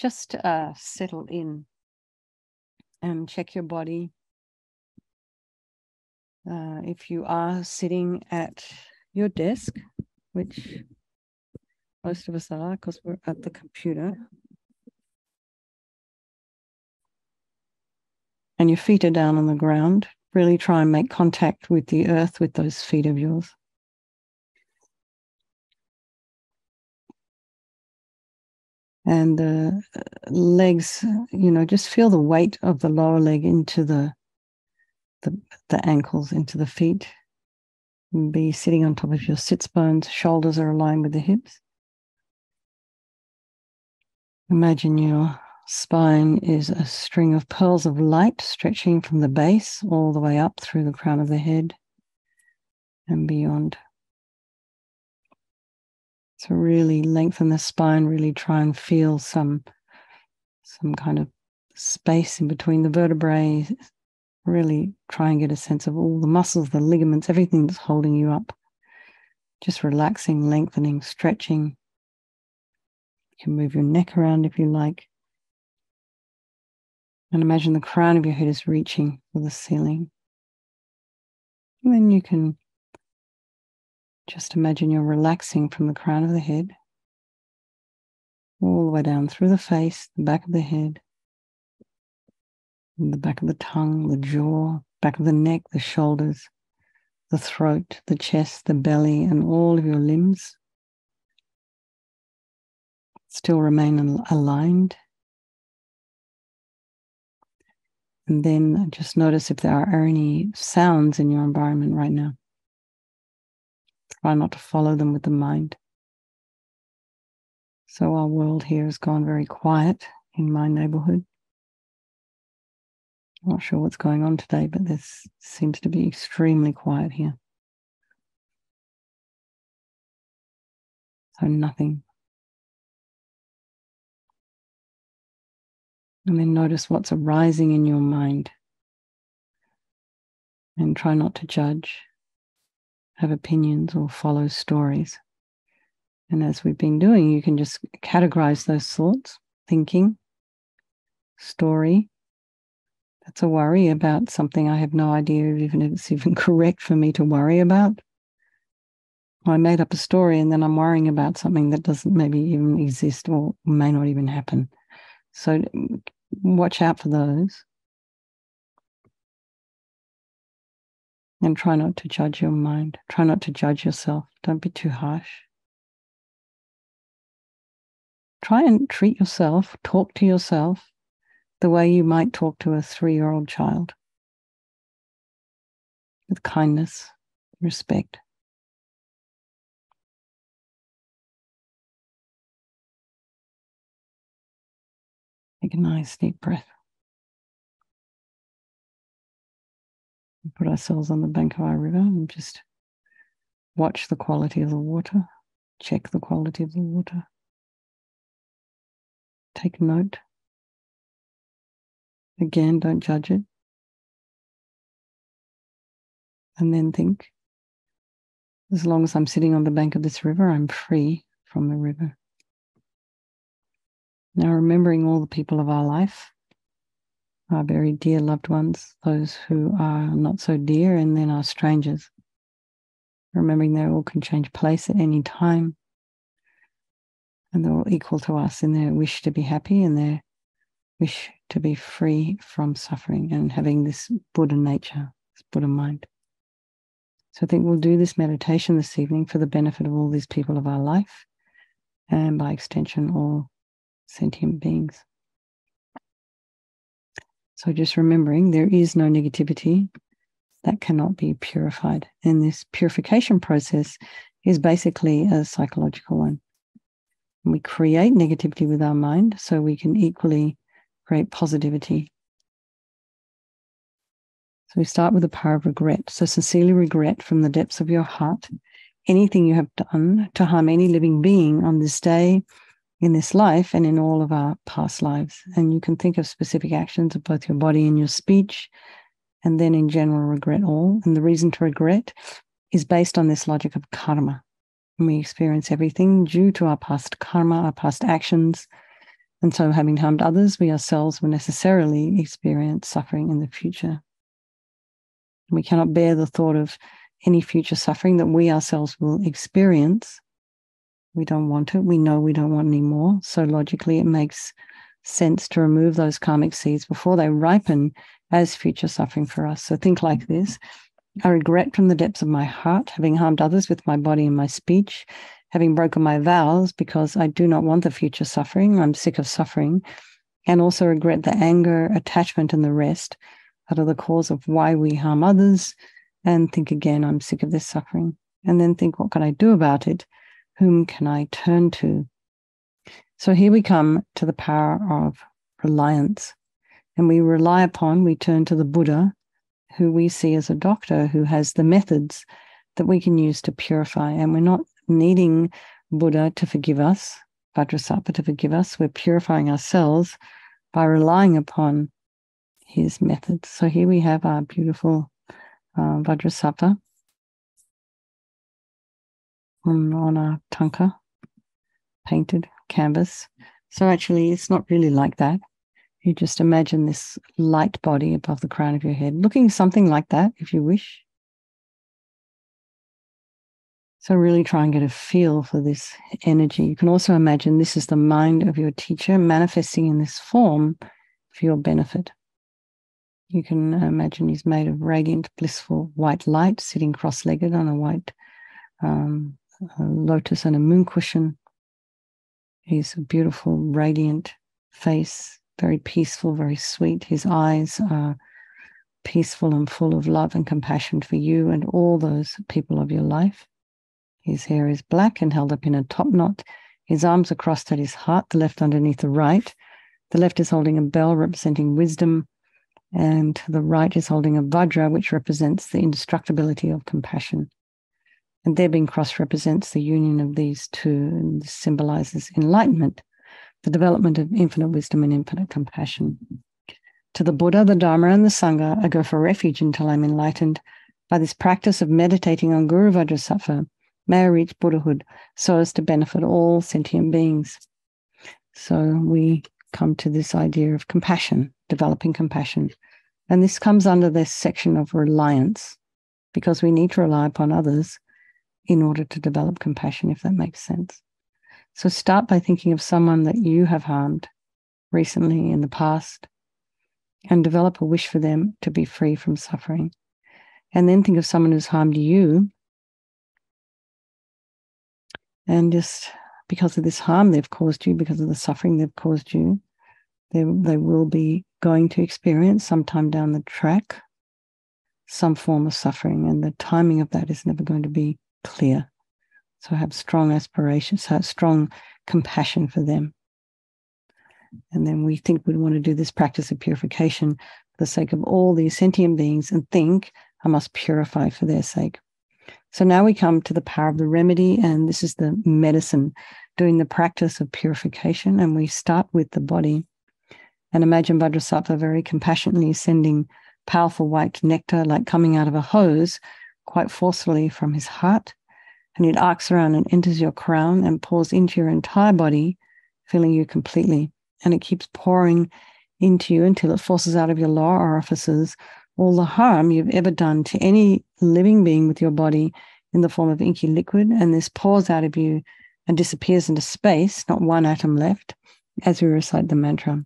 just settle in and check your body. If you are sitting at your desk, which most of us are because we're at the computer, and your feet are down on the ground, really try and make contact with the earth with those feet of yours. And the legs, just feel the weight of the lower leg into the ankles, into the feet. And be sitting on top of your sits bones, shoulders are aligned with the hips. Imagine your spine is a string of pearls of light stretching from the base all the way up through the crown of the head and beyond. So really lengthen the spine, really try and feel some kind of space in between the vertebrae. Really try and get a sense of all the muscles, the ligaments, everything that's holding you up. Just relaxing, lengthening, stretching. You can move your neck around if you like. And imagine the crown of your head is reaching for the ceiling. And then you can just imagine you're relaxing from the crown of the head all the way down through the face, the back of the head, the back of the tongue, the jaw, back of the neck, the shoulders, the throat, the chest, the belly, and all of your limbs still remain aligned. And then just notice if there are any sounds in your environment right now. Try not to follow them with the mind. So our world here has gone very quiet in my neighborhood. Not sure what's going on today, but this seems to be extremely quiet here. So nothing. And then notice what's arising in your mind. And try not to judge, have opinions, or follow stories. And as we've been doing, you can just categorize those thoughts, thinking, story. That's a worry about something I have no idea even if it's even correct for me to worry about. I made up a story and then I'm worrying about something that doesn't maybe even exist or may not even happen. So watch out for those. And try not to judge your mind. Try not to judge yourself. Don't be too harsh. Try and treat yourself, talk to yourself the way you might talk to a 3-year-old child. With kindness, respect. Take a nice deep breath. We put ourselves on the bank of our river and just watch the quality of the water. Check the quality of the water. Take note. Again, don't judge it. And then think, as long as I'm sitting on the bank of this river, I'm free from the river. Now remembering all the people of our life, our very dear loved ones, those who are not so dear, and then our strangers. Remembering they all can change place at any time. And they're all equal to us in their wish to be happy and their wish to be free from suffering and having this Buddha nature, this Buddha mind. So I think we'll do this meditation this evening for the benefit of all these people of our life and by extension all sentient beings. So just remembering there is no negativity that cannot be purified. And this purification process is basically a psychological one. We create negativity with our mind so we can equally create positivity. So we start with the power of regret. So sincerely regret from the depths of your heart anything you have done to harm any living being on this day, in this life, and in all of our past lives. And you can think of specific actions of both your body and your speech, and then in general regret all. And the reason to regret is based on this logic of karma. And we experience everything due to our past karma, our past actions, And so having harmed others, we ourselves will necessarily experience suffering in the future. We cannot bear the thought of any future suffering that we ourselves will experience. We don't want it. We know we don't want any more. So logically, it makes sense to remove those karmic seeds before they ripen as future suffering for us. So think like this. I regret from the depths of my heart having harmed others with my body and my speech, having broken my vows because I do not want the future suffering. I'm sick of suffering, and also regret the anger, attachment, and the rest that are the cause of why we harm others, and think again, I'm sick of this suffering. And then think, what can I do about it? Whom can I turn to? So here we come to the power of reliance. And we turn to the Buddha, who we see as a doctor who has the methods that we can use to purify. And we're not needing Buddha to forgive us, Vajrasattva to forgive us. We're purifying ourselves by relying upon his methods. So here we have our beautiful Vajrasattva on our tanka, painted canvas. So actually, it's not really like that. You just imagine this light body above the crown of your head, looking something like that, if you wish. So really try and get a feel for this energy. You can also imagine this is the mind of your teacher manifesting in this form for your benefit. You can imagine he's made of radiant, blissful white light, sitting cross-legged on a white lotus and a moon cushion. He's a beautiful, radiant face, very peaceful, very sweet. His eyes are peaceful and full of love and compassion for you and all those people of your life. His hair is black and held up in a top knot. His arms are crossed at his heart, the left underneath the right. The left is holding a bell representing wisdom, and the right is holding a vajra, which represents the indestructibility of compassion. And their being crossed represents the union of these two, and this symbolizes enlightenment, the development of infinite wisdom and infinite compassion. To the Buddha, the Dharma, and the Sangha, I go for refuge until I'm enlightened. By this practice of meditating on Guru Vajrasattva, may I reach Buddhahood so as to benefit all sentient beings. So we come to this idea of compassion, developing compassion. And this comes under this section of reliance, because we need to rely upon others in order to develop compassion, if that makes sense. So start by thinking of someone that you have harmed recently in the past, and develop a wish for them to be free from suffering. And then think of someone who's harmed you, and just because of this harm they've caused you, because of the suffering they've caused you, they will be going to experience sometime down the track some form of suffering, and the timing of that is never going to be clear. So have strong aspirations, have strong compassion for them. And then we think we want to do this practice of purification for the sake of all these sentient beings, and think I must purify for their sake. So now we come to the power of the remedy, and this is the medicine, doing the practice of purification. And we start with the body. And imagine Vajrasattva very compassionately sending powerful white nectar, like coming out of a hose, quite forcefully from his heart. And it arcs around and enters your crown and pours into your entire body, filling you completely. And it keeps pouring into you until it forces out of your lower orifices all the harm you've ever done to any living being with your body in the form of inky liquid. And this pours out of you and disappears into space, not one atom left, as we recite the mantra.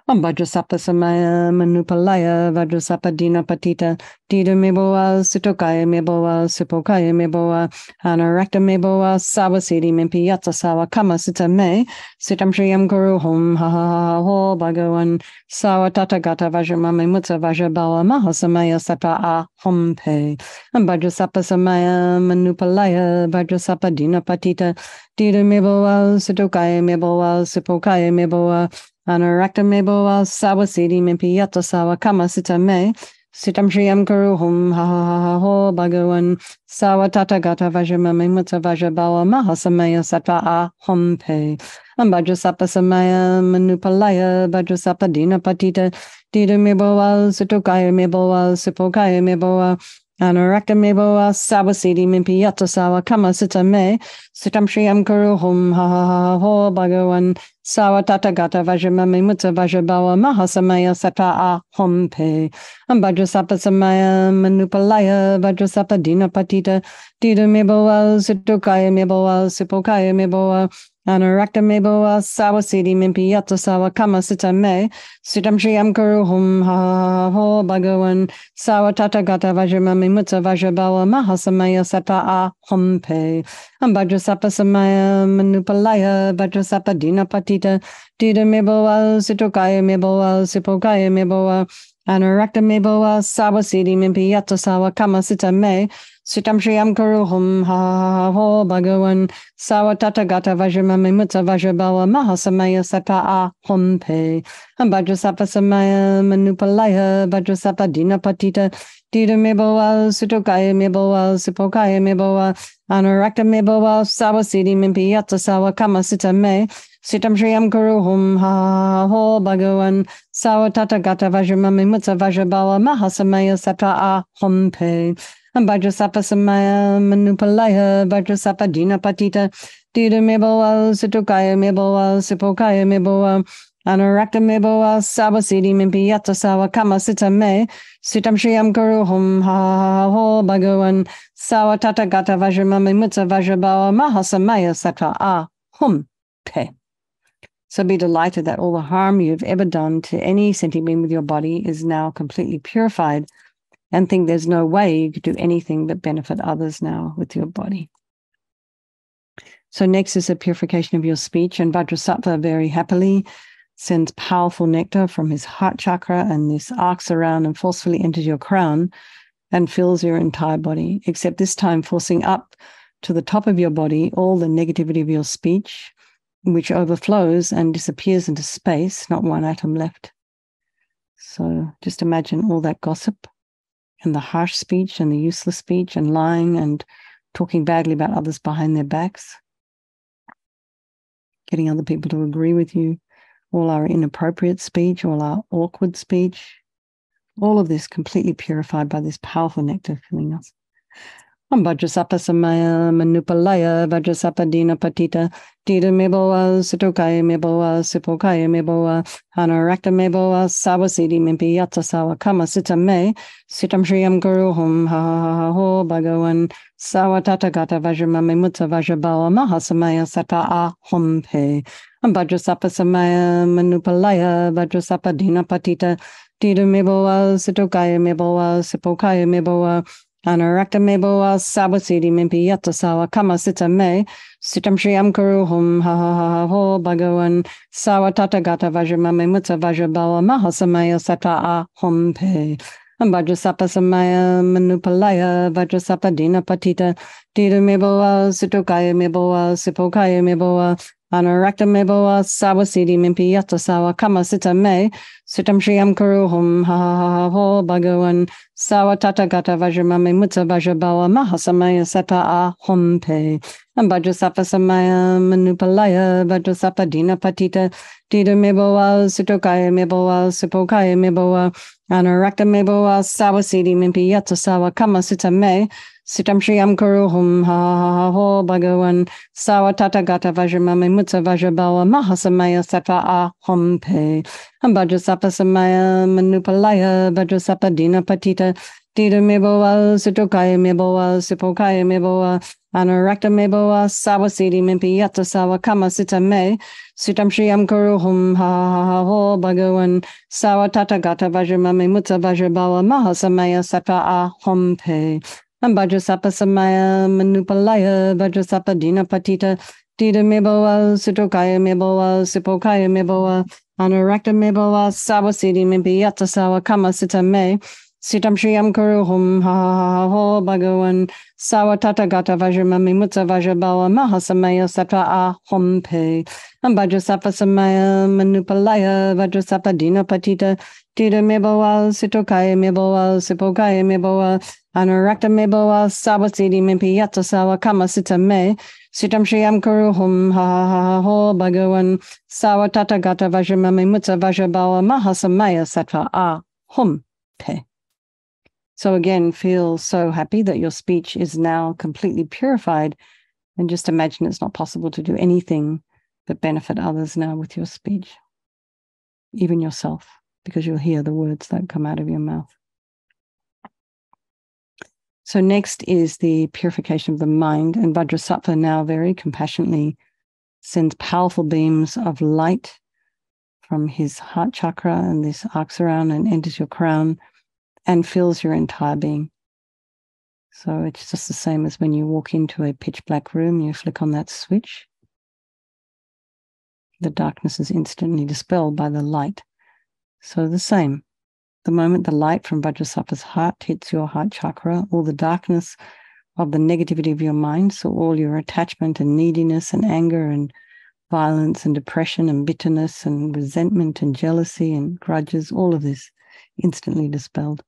Om Vajrasattva Samaya Manupalaya Vajrasattva Dina Patita Dida Meboa Sitokaya Meboa Sipokaya Meboa Anarakta Meboa Sawasidi Mimpi Yatsa Sawa Kama Sita Me Sitam Shriyam Guru Hom Ha Ha Ha Ho Bhagavan Sawa Tata Gata Vajramame Mutsa Vajrabawa Mahasamaya Sata A Hom Pe Om Vajrasattva Samaya Manupalaya Vajrasattva Dina Patita Dida Meboa Sitokaya Meboa Sipokaya Meboa Anarakta Meboa Sawasidi Mimpi Yata Sawa Kama Sita Me Sitam Shriyam Guru Hum Ha Ha Ha Ha Ho Bhagavan Sawa Tata Gata Vajramame Mutsa Vajrabawa Mahasamaya Sattva A Hom Pe Vajrasattva Samaya Manupalaya Vajrasattva Dina Patita Dida Meboa Sitokaya Meboa Sipokaya Meboa Anarakta meboa sawasidi mimpi yata sawa kama sita me sitam shriyam kuru hum ha ha ha ho bhagavan sawa tata gata vajramami mutta vajrabawa mahasamaya sata a hum pe vajrasapa samaya manupalaya vajrasapa dina patita dida meboa situkaya meboa sipokaya meboa Anarakta meboa sawasidi mimpi yata sawa kama sita me sitam shriyam kuru hum ha ha ha ho bhagavan Sawa tata gata vajramami mutta vajrabawa mahasamaya sata a humpe. Vajrasapa samaya manupalaya vajrasapa dina patita dida meboa situkaya meboa sipokaya meboa Anarakta meboa sawasidi mimpi yata sawa kama sita me sitam shriyam kuru hum ha ha ha ho bhagavan sawa tata gata vajramami mutta vajrabawa mahasamaya sata a humpe. Vajrasapa samaya manupalaya vajrasapa dina patita dida meboa sutokaya meboa sipokaya meboa anarakta meboa sawasidi mimpi yata sawa kama sita me sitam shriyam kuru hum ha ha ho bhagavan sawa tata gata vajramami mutta vajrabawa mahasamaya sata a humpe. Vajrasapa samaya manupalaya vajrasapa dina patita dida meboa sutokaya meboa sipokaya meboa Anarakta meboa sawasidi mimpi yata sawa kama sita me sitam shriyam kuru hum ha ha ha ho bhagavan sawa tata gata vajramami mutta vajrabawa mahasamaya sata a hum pe. So be delighted that all the harm you've ever done to any sentient being with your body is now completely purified, and think there's no way you could do anything but benefit others now with your body. So next is the purification of your speech, and Vajrasattva very happily sends powerful nectar from his heart chakra, and this arcs around and forcefully enters your crown and fills your entire body, except this time forcing up to the top of your body all the negativity of your speech, which overflows and disappears into space, not one atom left. So just imagine all that gossip and the harsh speech and the useless speech and lying and talking badly about others behind their backs, getting other people to agree with you, all our inappropriate speech, all our awkward speech, all of this completely purified by this powerful nectar filling us. Vajrasapa samaya manupalaya vajrasapa dina patita dida meboa sutokaya meboa sipokaya meboa anarakta meboa sawasidi mimpi yata sawa kama sita me sitam shriyam guru hum ha ha ha ho bhagavan sawa tata gata vajramami mutta vajrabawa mahasamaya sata a hum pe. Vajrasapa samaya manupalaya vajrasapa dina patita dida meboa sutokaya meboa sipokaya meboa Anarakta meboa sawasidi mimpi yata sawa kama sita me sitam shriyam kuru hum ha ha ha ho bhagavan sawa tata gata vajramami mutta vajrabawa mahasamaya sata a hum pe. Vajrasapa samaya manupalaya vajrasapa dina patita dida meboa sutokaya meboa sipokaya meboa Anarakta meboa sawasidi mimpi yata sawa kama sita me sitam shriyam kuru hum ha ha ha ho bhagavan sawa tata gata vajramami mutta vajrabawa mahasamaya sata a hum pe. Vajrasapa samaya manupalaya vajrasapa dina patita dida meboa sutokaya meboa sipokaya meboa Anarakta meboa sawasidi mimpi yata sawa kama sita me sitam shriyam kuru hum ha ha ha ho bhagavan sawa tata gata vajramami mutta vajrabawa mahasamaya sata a hum pe. Vajrasapa samaya manupalaya vajrasapa dina patita dida meboa sutokaya meboa sipokaya meboa Anarakta meboa sawasidi mimpi yata sawa kama sita me sitam shriyam kuru hum ha ha ha ho bhagavan sawa tata gata vajramami mutta vajrabawa mahasamaya sata a hum pe. Vajrasapa samaya manupalaya vajrasapa dina patita dida meboa sutokaya meboa sipokaya meboa Anarakta meboa sawasidi mimpi yata sawa kama sita me sitam shriyam kuru hum ha ha ha ho bhagavan sawa tata gata vajramami mutta vajrabawa mahasamaya sata a hum pe. Vajrasapa samaya manupalaya vajrasapa dina patita dida meboa sutokaya meboa sipokaya meboa Anarakta meboa sawasidi mimpi yata sawa kama sita me sitam shriyam kuru hum ha ha ha ho bhagavan sawa tata gata vajramami mutta vajrabawa mahasamaya sata a hum pe. So again, feel so happy that your speech is now completely purified, and just imagine it's not possible to do anything but benefit others now with your speech, even yourself, because you'll hear the words that come out of your mouth. So next is the purification of the mind, and Vajrasattva now very compassionately sends powerful beams of light from his heart chakra, and this arcs around and enters your crown and fills your entire being. So it's just the same as when you walk into a pitch black room, you flick on that switch. The darkness is instantly dispelled by the light. So the same. The moment the light from Vajrasattva's heart hits your heart chakra, all the darkness of the negativity of your mind, so all your attachment and neediness and anger and violence and depression and bitterness and resentment and jealousy and grudges, all of this instantly dispelled.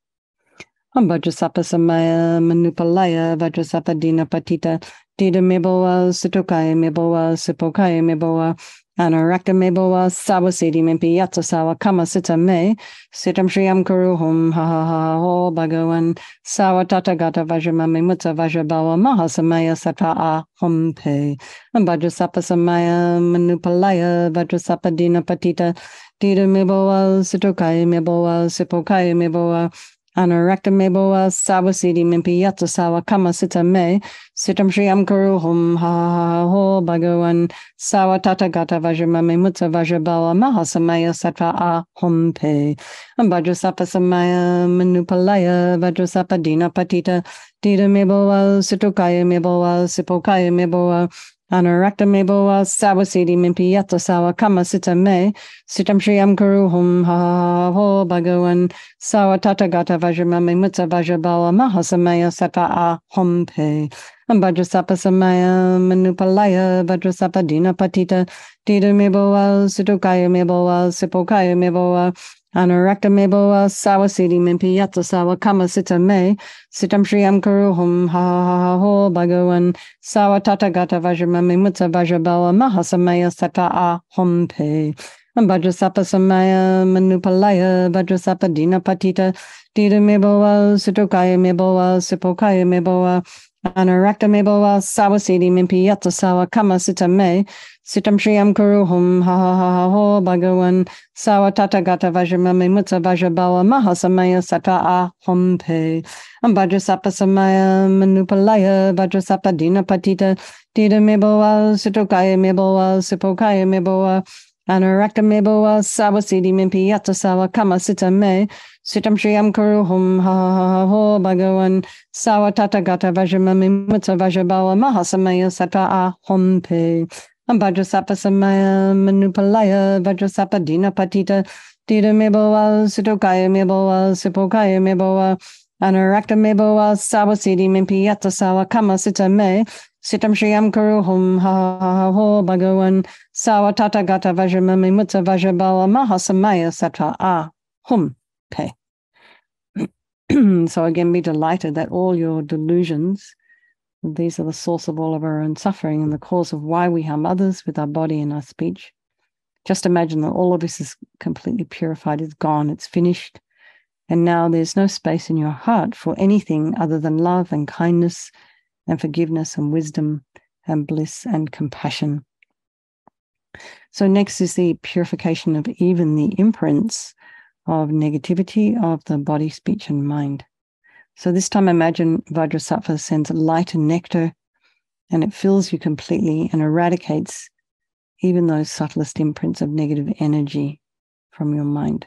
Vajrasattva samaya manupalaya Vajrasattva dina patita dida meboa sitokaya meboa sipokaya meboa Anarakta meboa sawasidi mimpi yatsa sawa kama sita me sitam shriyam kuruhum ha ha ha ho bhagavan sawa tatagata vajramami mutta vajrabawa mahasamaya sata a humpe Vajrasattva samaya manupalaya Vajrasattva dina patita dida meboa sitokaya meboa sipokaya meboa Anarakta meboa sawasidi mimpi yatsa sawa kama sita me sitam shriyam kuruhum ha ha ha ho bhagavan sawa tatagata vajramami mutta vajrabawa mahasamaya sattva a humpe Vajrasattva samaya manupalaya Vajrasattva dina patita dida meboa sitokaya meboa sipokaya meboa Anarakta meboa sawasidi mimpi yatsa sawa kama sita me sitam shriyam kuruhum ha ha ha ho bhagavan sawa tatagata vajramami mutta vajrabawa mahasamaya sattva a humpe Vajrasattva samaya manupalaya Vajrasattva dina patita dida meboa sitokaya meboa sipokaya meboa Anarakta meboa sawasidi mimpi yatsa sawa kama sita me sitam shriyam kuruhum ha ha ha ho bhagavan sawa tatagata vajramami mutta vajrabawa mahasamaya sattva a humpe Vajrasattva samaya manupalaya Vajrasattva dina patita dida meboa sitokaya meboa sipokaya meboa Anarakta meboa sawasidi mimpi yatsa sawa kama sita me sitam shriyam kuruhum ha ha ha ha ho bhagavan sawa tatagata vajramami mutta vajrabawa mahasamaya sattva a humpe Vajrasattva samaya manupalaya Vajrasattva dina patita dida meboa sitokaya meboa sipokaya meboa Anarakta meboa sawasidi mimpi yatsa sawa kama sita me sitam shriyam kuruhum ha ha ha ho bhagavan sawa tatagata vajramami mutta vajrabawa mahasamaya sattva a humpe Vajrasattva samaya manupalaya Vajrasattva dina patita dida meboa sitokaya meboa sipokaya meboa Anarakta meboa sawasidi mimpi yatsa sawa kama sita me sitam shriyam kuruhum ha ha ha ho bhagavan sawa tatagata vajramami mutta vajrabawa mahasamaya sattva a humpe So again, be delighted that all your delusions, these are the source of all of our own suffering and the cause of why we harm others with our body and our speech. Just imagine that all of this is completely purified, it's gone, it's finished. And now there's no space in your heart for anything other than love and kindness and forgiveness and wisdom and bliss and compassion. So next is the purification of even the imprints of negativity of the body, speech, and mind. So this time imagine Vajrasattva sends light and nectar, and it fills you completely and eradicates even those subtlest imprints of negative energy from your mind.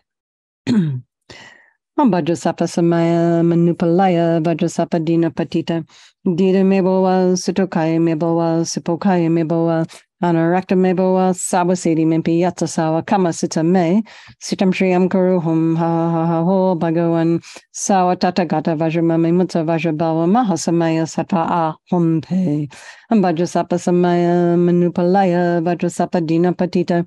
Vajrasattva samaya manupalaya Vajrasattva dina patita dida meboa sitokaya meboa sipokaya meboa Anarakta meboa sawasidi mimpi yatsa sawa kama sita me sitam shriyam kuruhum ha ha ha ho bhagavan sawa tatagata vajramami mutta vajrabawa mahasamaya sattva a humpe Vajrasattva samaya manupalaya Vajrasattva dina patita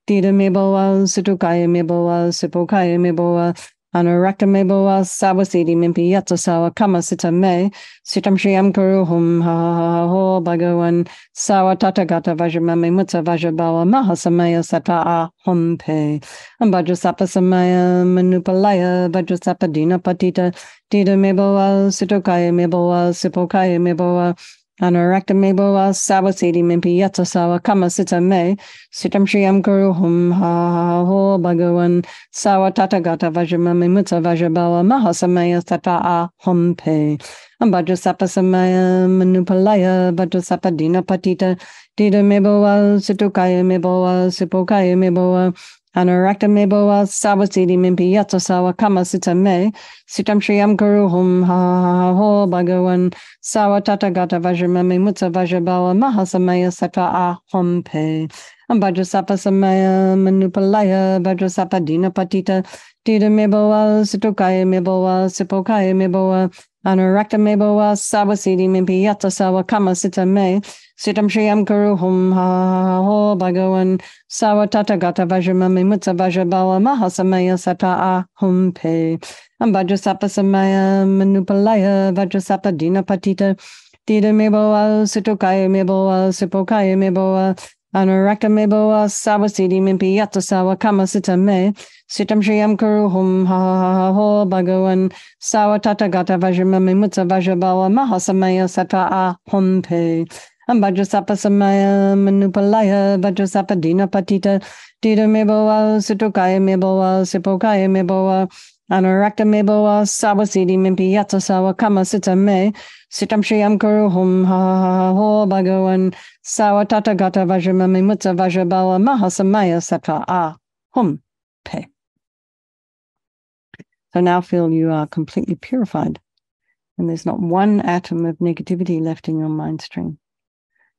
dida meboa sitokaya meboa sipokaya meboa Anurakta me boa sawa siddhi mimpi yatsa sawa kama sita me sitam shriyam kuru hum ha ha ho bhagavan sawa tathagata vajramame mutta vajrabawa mahasamaya sata hum pe vajrasapa samaya manupalaya vajrasapa dina patita dida me boa sitokaya me boa sipokaya me boa Anurakta me boa sawa siddhi mimpi yatsa sawa kama sita me sitam shriyam kuru hum ha ha ho bhagavan Sawa tathagata vajramame mutta vajrabawa mahasamaya sata hum pe vajrasapa samaya manupalaya vajrasapa dina patita dida me boa situkaya me boa sipokaya me boa Anurakta me boa sawa siddhi mimpi yatsa sawa kama sita me sitam shriyam kuru hum ha ha ho bhagavan sawa tathagata vajramame mutta vajrabawa mahasamaya sata hum pe Vajrasapa samaya manupalaya vajrasapa dina patita dida me boa situkaya me boa sipokaya me boa Anurakta me boa sawa siddhi mimpi yatsa sawa kama sita me sitam shriyam kuru hum ha ha ho bhagavan sawa tathagata vajramame mutta vajrabawa mahasamaya sata hum pe vajrasapa samaya manupalaya vajrasapa dina patita dida me boa situkaya me boa sipokaya me boa Anurakta me boa sawa siddhi mimpi yatsa sawa kama sita me sitam shriyam kuru hum ha ha ho bhagavan sawa tathagata vajramame mutta vajrabawa mahasamaya sata hum pe vajrasapa samaya manupalaya vajrasapa dina patita dida me boa situkaya me boa sipokaya me boa Anurakta me boa sawa siddhi mimpi yatsa sawa kama sita me sitam shriyam kuru hum ha ha ho bhagavan sawa tathagata vajramame mutta vajrabawa mahasamaya sata hum pe. So now feel you are completely purified and there's not one atom of negativity left in your mind stream.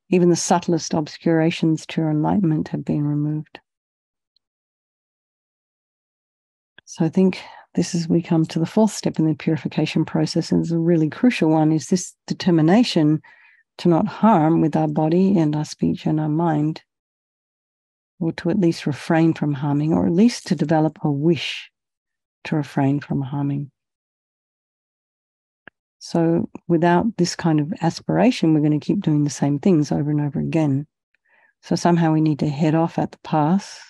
Even the subtlest obscurations to your enlightenment have been removed. So I think this is we come to the fourth step in the purification process, and it's a really crucial one, is this determination to not harm with our body and our speech and our mind, or to at least refrain from harming, or at least to develop a wish to refrain from harming. So without this kind of aspiration, we're going to keep doing the same things over and over again. So somehow we need to head off at the pass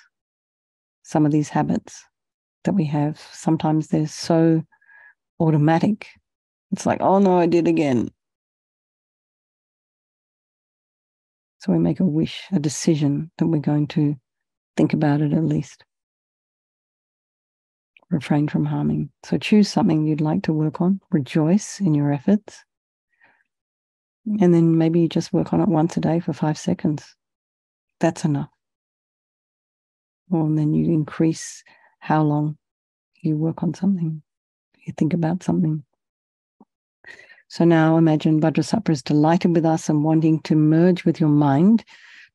some of these habits that we have. Sometimes they're so automatic. It's like, oh no, I did again. So we make a wish, a decision that we're going to think about it at least. Refrain from harming. So choose something you'd like to work on. Rejoice in your efforts. And then maybe you just work on it once a day for 5 seconds. That's enough. Or then you increase how long you work on something, you think about something. So now imagine Vajrasapa is delighted with us and wanting to merge with your mind,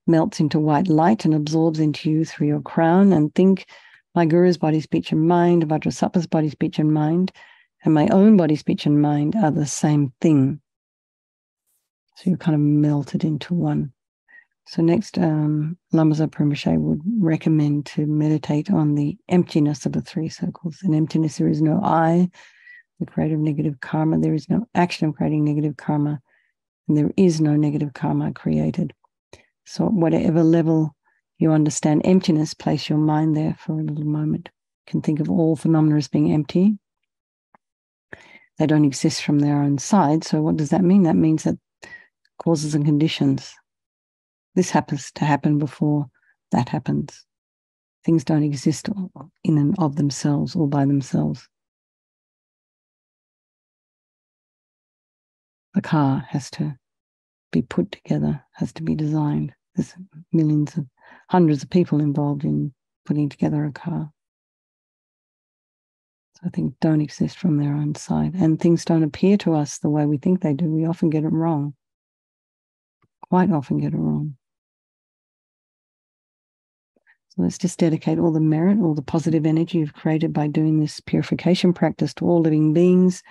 melts into white light and absorbs into you through your crown. And think, my Guru's body, speech and mind, Vajrasapa's body, speech and mind, and my own body, speech and mind are the same thing. So you're kind of melted into one. So next, Lama Zopa Rinpoche would recommend to meditate on the emptiness of the three circles. In emptiness, there is no I, the creator of negative karma. There is no action of creating negative karma. And there is no negative karma created. So at whatever level you understand emptiness, place your mind there for a little moment. You can think of all phenomena as being empty. They don't exist from their own side. So what does that mean? That means that causes and conditions. This happens to happen before that happens. Things don't exist in and of themselves or by themselves. The car has to be put together, has to be designed. There's hundreds of people involved in putting together a car. So I think don't exist from their own side. And things don't appear to us the way we think they do. We often get it wrong. Quite often get it wrong. So let's just dedicate all the merit, all the positive energy you've created by doing this purification practice to all living beings,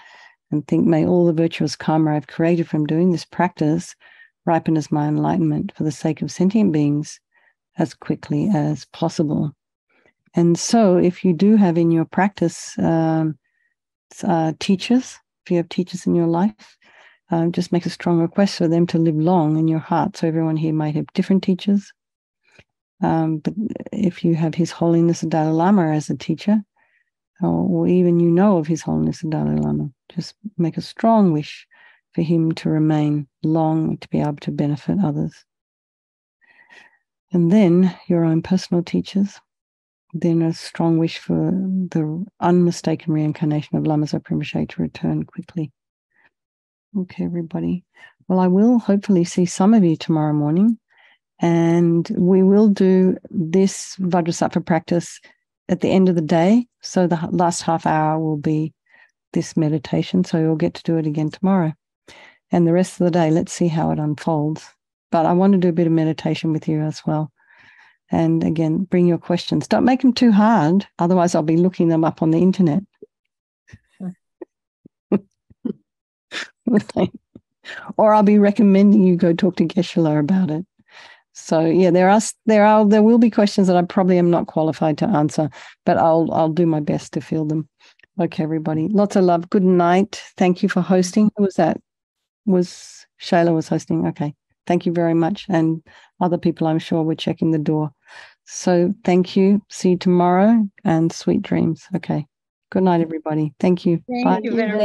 and think, may all the virtuous karma I've created from doing this practice ripen as my enlightenment for the sake of sentient beings as quickly as possible. And so if you do have in your practice teachers, if you have teachers in your life, just make a strong request for them to live long in your heart. So everyone here might have different teachers. But if you have His Holiness the Dalai Lama as a teacher, or even you know of His Holiness the Dalai Lama, just make a strong wish for him to remain long, to be able to benefit others. And then your own personal teachers, then a strong wish for the unmistaken reincarnation of Lama Zopa Rinpoche to return quickly. Okay, everybody. Well, I will hopefully see some of you tomorrow morning, and we will do this Vajrasattva practice at the end of the day. So the last half hour will be this meditation, so you'll get to do it again tomorrow. And the rest of the day, let's see how it unfolds. But I want to do a bit of meditation with you as well. And again, bring your questions. Don't make them too hard. Otherwise, I'll be looking them up on the internet. Or I'll be recommending you go talk to Geshe-la about it. So yeah, there will be questions that I probably am not qualified to answer, but I'll do my best to field them. Okay, everybody. Lots of love. Good night. Thank you for hosting. Who was that? Shayla was hosting. Okay. Thank you very much. And other people, I'm sure, were checking the door. So thank you. See you tomorrow, and sweet dreams. Okay. Good night, everybody. Thank you. Thank you very much.